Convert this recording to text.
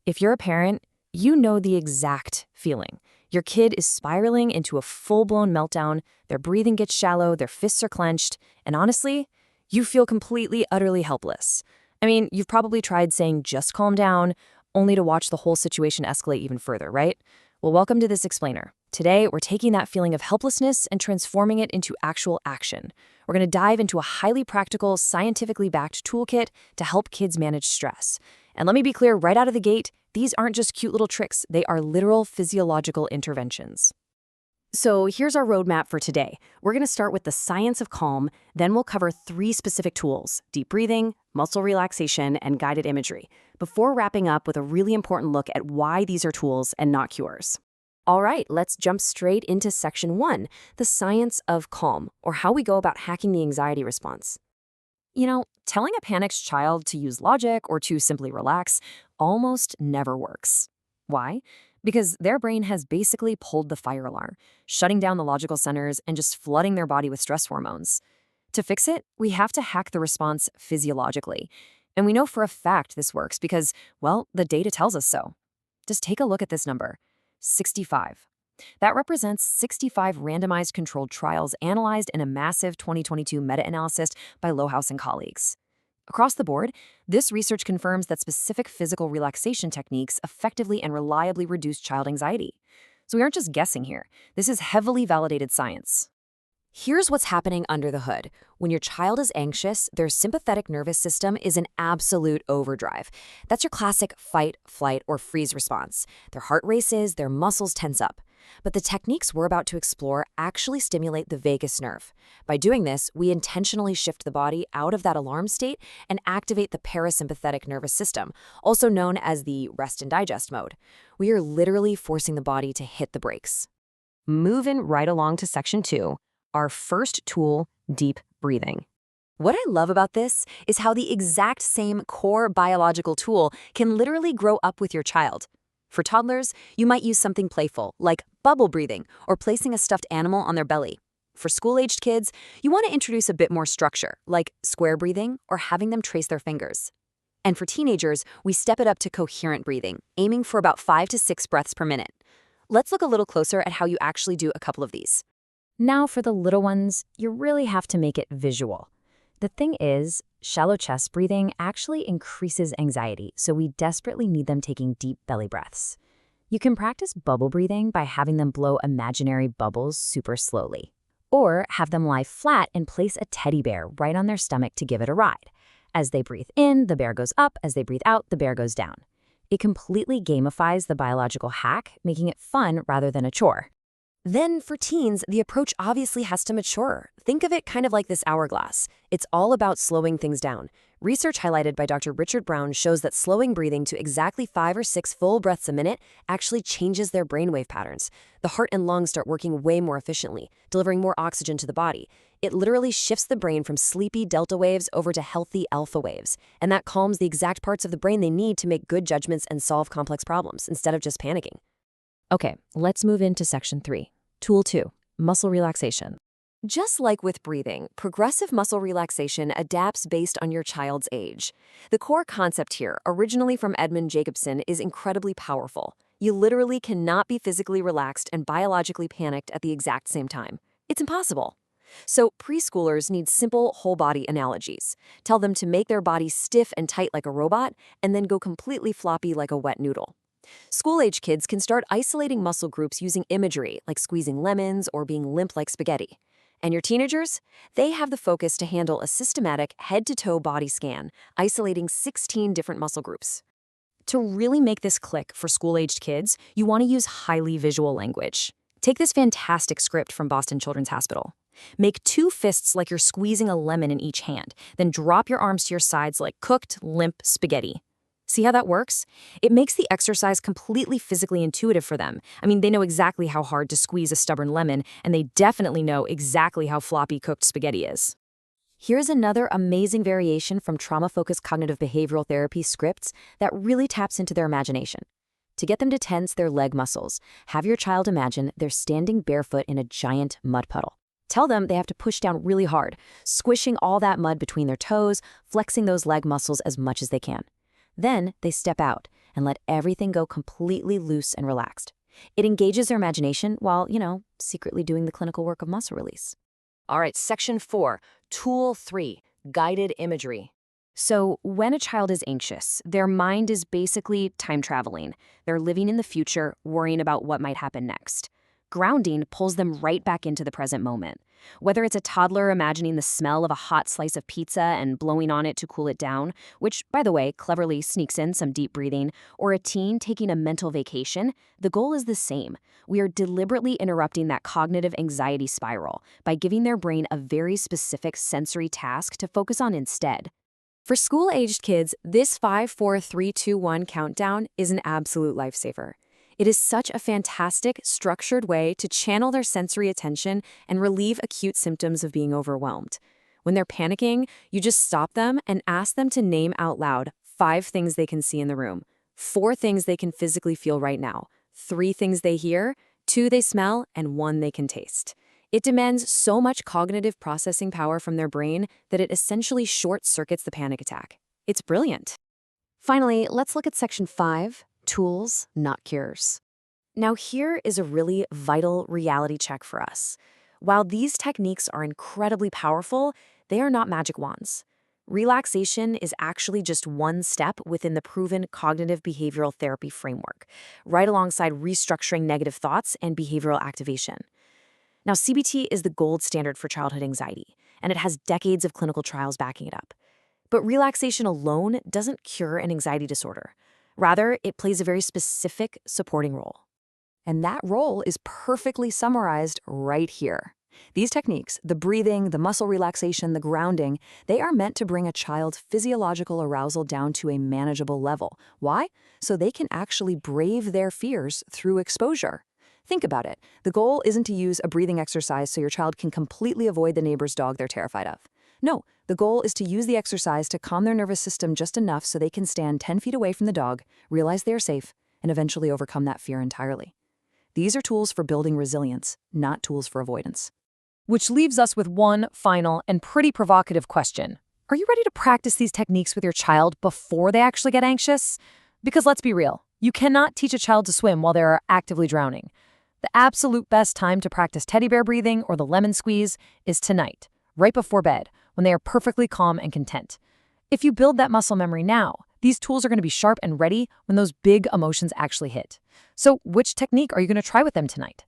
If you're a parent, you know the exact feeling. Your kid is spiraling into a full-blown meltdown, their breathing gets shallow, their fists are clenched, and honestly, you feel completely, utterly helpless. I mean, you've probably tried saying, just calm down, only to watch the whole situation escalate even further, right? Well, welcome to this explainer. Today, we're taking that feeling of helplessness and transforming it into actual action. We're going to dive into a highly practical, scientifically backed toolkit to help kids manage stress. And let me be clear right out of the gate, these aren't just cute little tricks, they are literal physiological interventions. So here's our roadmap for today. We're going to start with the science of calm, then we'll cover 3 specific tools: deep breathing, muscle relaxation, and guided imagery, before wrapping up with a really important look at why these are tools and not cures. All right, let's jump straight into section 1, the science of calm, or how we go about hacking the anxiety response. You know, telling a panicked child to use logic or to simply relax almost never works. Why? Because their brain has basically pulled the fire alarm, shutting down the logical centers and just flooding their body with stress hormones. To fix it, we have to hack the response physiologically. And we know for a fact this works because, well, the data tells us so. Just take a look at this number, 65. That represents 65 randomized controlled trials analyzed in a massive 2022 meta-analysis by Lohaus and colleagues. Across the board, this research confirms that specific physical relaxation techniques effectively and reliably reduce child anxiety. So we aren't just guessing here. This is heavily validated science. Here's what's happening under the hood. When your child is anxious, their sympathetic nervous system is in absolute overdrive. That's your classic fight, flight, or freeze response. Their heart races, their muscles tense up. But the techniques we're about to explore actually stimulate the vagus nerve. By doing this, we intentionally shift the body out of that alarm state and activate the parasympathetic nervous system, also known as the rest and digest mode. We are literally forcing the body to hit the brakes. Moving right along to section 2, our first tool, deep breathing. What I love about this is how the exact same core biological tool can literally grow up with your child. For toddlers, you might use something playful, like bubble breathing or placing a stuffed animal on their belly. For school-aged kids, you want to introduce a bit more structure, like square breathing or having them trace their fingers. And for teenagers, we step it up to coherent breathing, aiming for about 5 to 6 breaths per minute. Let's look a little closer at how you actually do a couple of these. Now for the little ones, you really have to make it visual. The thing is, shallow chest breathing actually increases anxiety, so we desperately need them taking deep belly breaths. You can practice bubble breathing by having them blow imaginary bubbles super slowly. Or have them lie flat and place a teddy bear right on their stomach to give it a ride. As they breathe in, the bear goes up. As they breathe out, the bear goes down. It completely gamifies the biological hack, making it fun rather than a chore. Then for teens, the approach obviously has to mature. Think of it kind of like this hourglass. It's all about slowing things down. Research highlighted by Dr. Richard Brown shows that slowing breathing to exactly 5 or 6 full breaths a minute actually changes their brainwave patterns. The heart and lungs start working way more efficiently, delivering more oxygen to the body. It literally shifts the brain from sleepy delta waves over to healthy alpha waves, and that calms the exact parts of the brain they need to make good judgments and solve complex problems instead of just panicking. Okay, let's move into section 3. Tool 2, muscle relaxation. Just like with breathing, progressive muscle relaxation adapts based on your child's age. The core concept here, originally from Edmund Jacobson, is incredibly powerful. You literally cannot be physically relaxed and biologically panicked at the exact same time. It's impossible. So preschoolers need simple whole-body analogies. Tell them to make their body stiff and tight like a robot, and then go completely floppy like a wet noodle. School-age kids can start isolating muscle groups using imagery, like squeezing lemons or being limp like spaghetti. And your teenagers? They have the focus to handle a systematic head-to-toe body scan, isolating 16 different muscle groups. To really make this click for school-aged kids, you want to use highly visual language. Take this fantastic script from Boston Children's Hospital. Make 2 fists like you're squeezing a lemon in each hand, then drop your arms to your sides like cooked, limp spaghetti. See how that works? It makes the exercise completely physically intuitive for them. I mean, they know exactly how hard to squeeze a stubborn lemon, and they definitely know exactly how floppy cooked spaghetti is. Here's another amazing variation from trauma-focused cognitive behavioral therapy scripts that really taps into their imagination. To get them to tense their leg muscles, have your child imagine they're standing barefoot in a giant mud puddle. Tell them they have to push down really hard, squishing all that mud between their toes, flexing those leg muscles as much as they can. Then they step out. and let everything go completely loose and relaxed. It engages their imagination while, secretly doing the clinical work of muscle release. All right, section 4, tool 3, guided imagery. So when a child is anxious, their mind is basically time traveling. They're living in the future, worrying about what might happen next. Grounding pulls them right back into the present moment. Whether it's a toddler imagining the smell of a hot slice of pizza and blowing on it to cool it down, which, by the way, cleverly sneaks in some deep breathing, or a teen taking a mental vacation, the goal is the same. We are deliberately interrupting that cognitive anxiety spiral by giving their brain a very specific sensory task to focus on instead. For school-aged kids, this 5, 4, 3, 2, 1 countdown is an absolute lifesaver. It is such a fantastic, structured way to channel their sensory attention and relieve acute symptoms of being overwhelmed. When they're panicking, you just stop them and ask them to name out loud 5 things they can see in the room, 4 things they can physically feel right now, 3 things they hear, 2 they smell, and 1 they can taste. It demands so much cognitive processing power from their brain that it essentially short-circuits the panic attack. It's brilliant. Finally, let's look at section 5, tools, not cures. Now here is a really vital reality check for us. While these techniques are incredibly powerful, they are not magic wands. Relaxation is actually just one step within the proven cognitive behavioral therapy framework, right alongside restructuring negative thoughts and behavioral activation. Now, CBT is the gold standard for childhood anxiety, and it has decades of clinical trials backing it up. But relaxation alone doesn't cure an anxiety disorder. Rather, it plays a very specific supporting role. And that role is perfectly summarized right here. These techniques, the breathing, the muscle relaxation, the grounding, they are meant to bring a child's physiological arousal down to a manageable level. Why? So they can actually brave their fears through exposure. Think about it. The goal isn't to use a breathing exercise so your child can completely avoid the neighbor's dog they're terrified of. No, the goal is to use the exercise to calm their nervous system just enough so they can stand 10 feet away from the dog, realize they are safe, and eventually overcome that fear entirely. These are tools for building resilience, not tools for avoidance. Which leaves us with one final and pretty provocative question. Are you ready to practice these techniques with your child before they actually get anxious? Because let's be real, you cannot teach a child to swim while they are actively drowning. The absolute best time to practice teddy bear breathing or the lemon squeeze is tonight, right before bed, when they are perfectly calm and content. If you build that muscle memory now, these tools are going to be sharp and ready when those big emotions actually hit. So which technique are you going to try with them tonight?